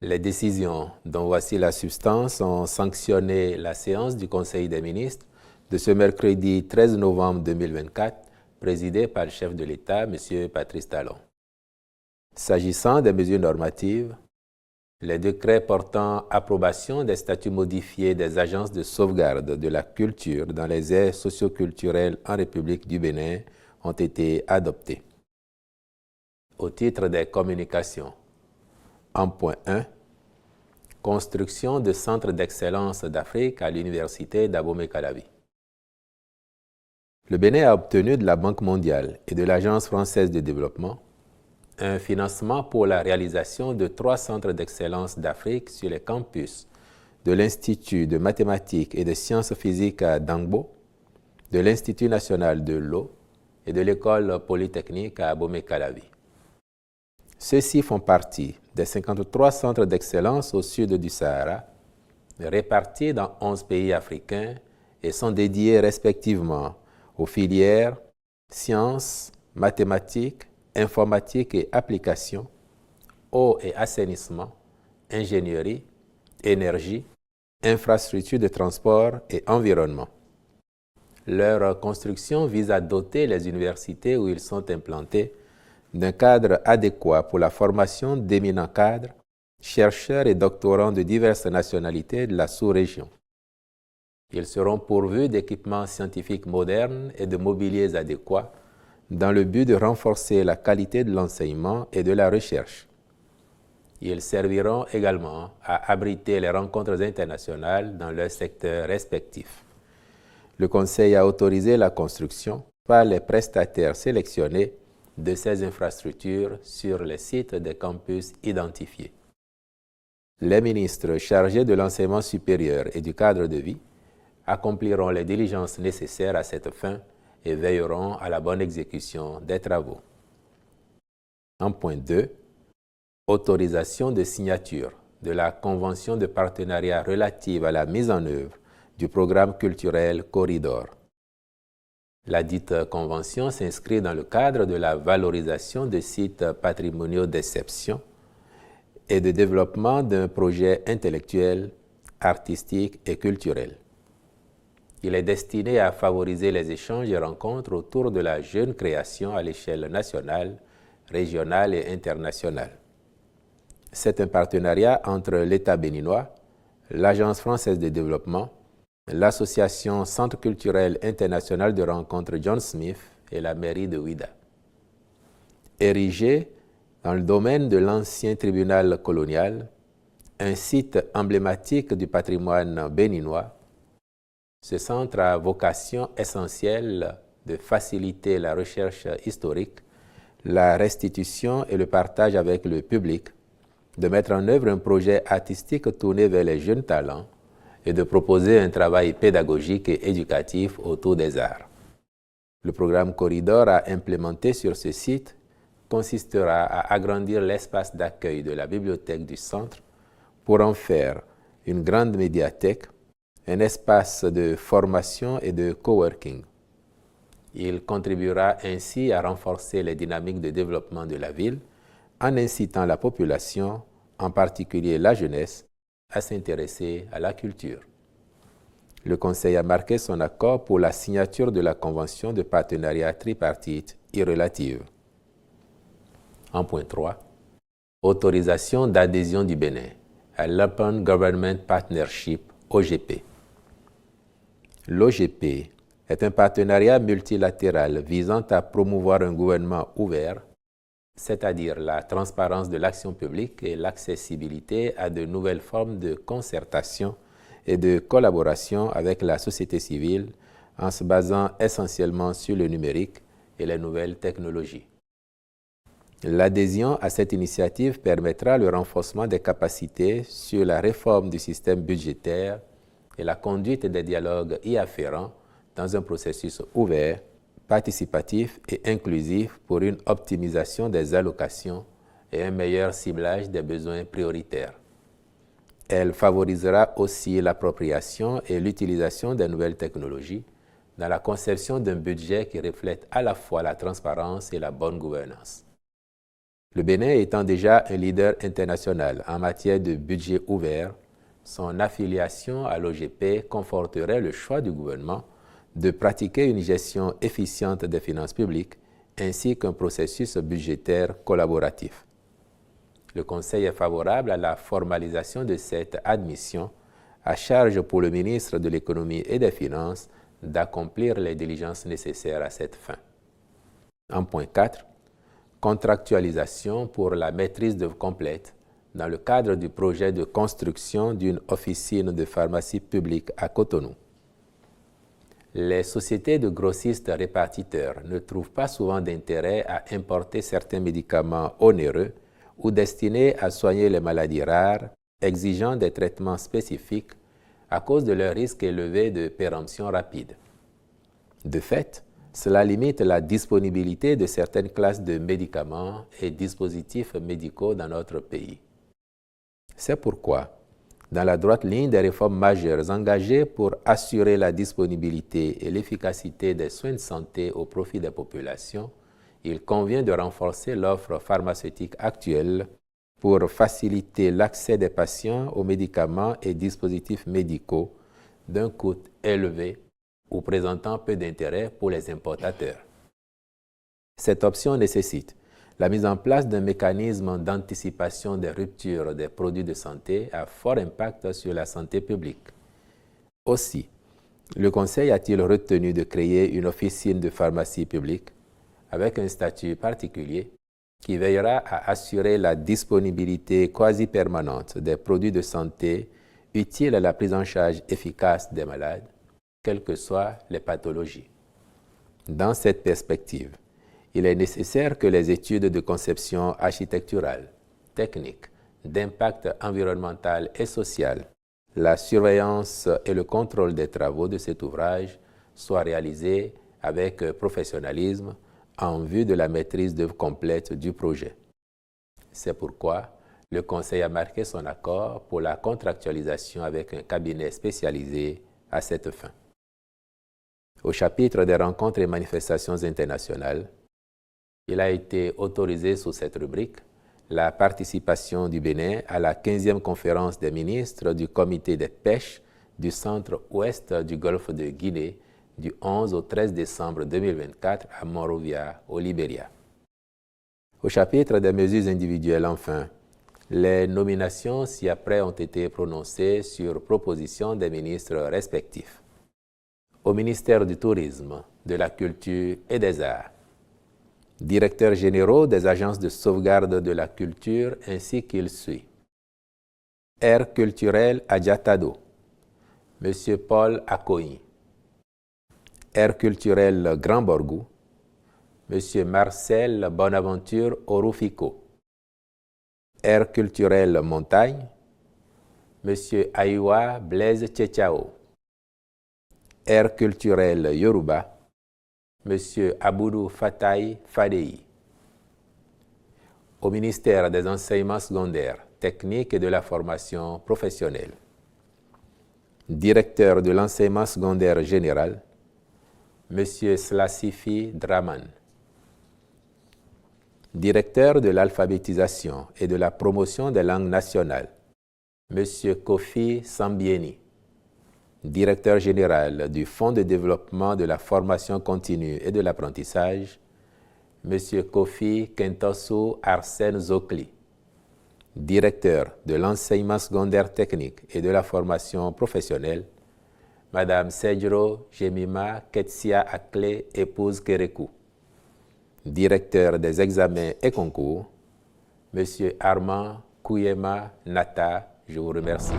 Les décisions dont voici la substance ont sanctionné la séance du Conseil des ministres de ce mercredi 13 novembre 2024, présidée par le chef de l'État, M. Patrice Talon. S'agissant des mesures normatives, les décrets portant approbation des statuts modifiés des agences de sauvegarde de la culture dans les aires socioculturelles en République du Bénin ont été adoptés. Au titre des communications, en point 1, construction de centres d'excellence d'Afrique à l'université d'Abomey-Calavi. Le Bénin a obtenu de la Banque mondiale et de l'Agence française de développement un financement pour la réalisation de 3 centres d'excellence d'Afrique sur les campus de l'Institut de mathématiques et de sciences physiques à Dangbo, de l'Institut national de l'eau et de l'École polytechnique à Abomey-Calavi. Ceux-ci font partie des 53 centres d'excellence au sud du Sahara, répartis dans 11 pays africains et sont dédiés respectivement aux filières sciences, mathématiques, informatique et applications, eau et assainissement, ingénierie, énergie, infrastructures de transport et environnement. Leur construction vise à doter les universités où ils sont implantés d'un cadre adéquat pour la formation d'éminents cadres, chercheurs et doctorants de diverses nationalités de la sous-région. Ils seront pourvus d'équipements scientifiques modernes et de mobiliers adéquats dans le but de renforcer la qualité de l'enseignement et de la recherche. Ils serviront également à abriter les rencontres internationales dans leurs secteurs respectifs. Le Conseil a autorisé la construction par les prestataires sélectionnés de ces infrastructures sur les sites des campus identifiés. Les ministres chargés de l'enseignement supérieur et du cadre de vie accompliront les diligences nécessaires à cette fin et veilleront à la bonne exécution des travaux. En point 2, autorisation de signature de la Convention de partenariat relative à la mise en œuvre du programme culturel Corridor. La dite convention s'inscrit dans le cadre de la valorisation des sites patrimoniaux d'exception et de développement d'un projet intellectuel, artistique et culturel. Il est destiné à favoriser les échanges et rencontres autour de la jeune création à l'échelle nationale, régionale et internationale. C'est un partenariat entre l'État béninois, l'Agence française de développement, l'Association Centre culturel international de rencontres John Smith et la mairie de Ouidah. Érigé dans le domaine de l'ancien tribunal colonial, un site emblématique du patrimoine béninois, ce centre a vocation essentielle de faciliter la recherche historique, la restitution et le partage avec le public, de mettre en œuvre un projet artistique tourné vers les jeunes talents et de proposer un travail pédagogique et éducatif autour des arts. Le programme Corridor à implémenter sur ce site consistera à agrandir l'espace d'accueil de la bibliothèque du centre pour en faire une grande médiathèque, un espace de formation et de coworking. Il contribuera ainsi à renforcer les dynamiques de développement de la ville en incitant la population, en particulier la jeunesse, à s'intéresser à la culture. Le Conseil a marqué son accord pour la signature de la Convention de partenariat tripartite irrelative. En point 3, autorisation d'adhésion du Bénin à l'Open Government Partnership, OGP. L'OGP est un partenariat multilatéral visant à promouvoir un gouvernement ouvert, c'est-à-dire la transparence de l'action publique et l'accessibilité à de nouvelles formes de concertation et de collaboration avec la société civile en se basant essentiellement sur le numérique et les nouvelles technologies. L'adhésion à cette initiative permettra le renforcement des capacités sur la réforme du système budgétaire et la conduite des dialogues y afférents dans un processus ouvert, participatif et inclusif pour une optimisation des allocations et un meilleur ciblage des besoins prioritaires. Elle favorisera aussi l'appropriation et l'utilisation des nouvelles technologies dans la conception d'un budget qui reflète à la fois la transparence et la bonne gouvernance. Le Bénin étant déjà un leader international en matière de budget ouvert, son affiliation à l'OGP conforterait le choix du gouvernement de pratiquer une gestion efficiente des finances publiques ainsi qu'un processus budgétaire collaboratif. Le Conseil est favorable à la formalisation de cette admission, à charge pour le ministre de l'Économie et des Finances d'accomplir les diligences nécessaires à cette fin. En point 4, contractualisation pour la maîtrise d'œuvre complète dans le cadre du projet de construction d'une officine de pharmacie publique à Cotonou. Les sociétés de grossistes répartiteurs ne trouvent pas souvent d'intérêt à importer certains médicaments onéreux ou destinés à soigner les maladies rares, exigeant des traitements spécifiques à cause de leur risque élevé de péremption rapide. De fait, cela limite la disponibilité de certaines classes de médicaments et dispositifs médicaux dans notre pays. C'est pourquoi, dans la droite ligne des réformes majeures engagées pour assurer la disponibilité et l'efficacité des soins de santé au profit des populations, il convient de renforcer l'offre pharmaceutique actuelle pour faciliter l'accès des patients aux médicaments et dispositifs médicaux d'un coût élevé ou présentant peu d'intérêt pour les importateurs. Cette option nécessite la mise en place d'un mécanisme d'anticipation des ruptures des produits de santé à fort impact sur la santé publique. Aussi, le Conseil a-t-il retenu de créer une officine de pharmacie publique avec un statut particulier qui veillera à assurer la disponibilité quasi permanente des produits de santé utiles à la prise en charge efficace des malades, quelles que soient les pathologies. Dans cette perspective, il est nécessaire que les études de conception architecturale, technique, d'impact environnemental et social, la surveillance et le contrôle des travaux de cet ouvrage soient réalisés avec professionnalisme en vue de la maîtrise d'œuvre complète du projet. C'est pourquoi le Conseil a marqué son accord pour la contractualisation avec un cabinet spécialisé à cette fin. Au chapitre des rencontres et manifestations internationales, il a été autorisé sous cette rubrique la participation du Bénin à la 15e conférence des ministres du Comité des pêches du centre-ouest du golfe de Guinée du 11 au 13 décembre 2024 à Monrovia, au Libéria. Au chapitre des mesures individuelles, enfin, les nominations ci-après ont été prononcées sur proposition des ministres respectifs. Au ministère du Tourisme, de la Culture et des Arts, directeurs généraux des agences de sauvegarde de la culture ainsi qu'il suit. Aire culturelle Adjatado, M. Paul Akoyi. Aire culturelle Grand Borgou, M. Marcel Bonaventure Orufiko. Aire culturelle Montagne, M. Aïwa Blaise Tchétchao. Aire culturelle Yoruba, M. Aboudou Fataï Fadei. Au ministère des Enseignements secondaires, techniques et de la formation professionnelle. Directeur de l'enseignement secondaire général, M. Slasifi Draman. Directeur de l'alphabétisation et de la promotion des langues nationales, M. Kofi Sambieni. Directeur général du Fonds de développement de la formation continue et de l'apprentissage, M. Kofi Kentosu Arsène Zokli. Directeur de l'enseignement secondaire technique et de la formation professionnelle, Mme Sedjro Jemima Ketsia Akle, épouse Kerekou. Directeur des examens et concours, M. Armand Kouyema Nata. Je vous remercie.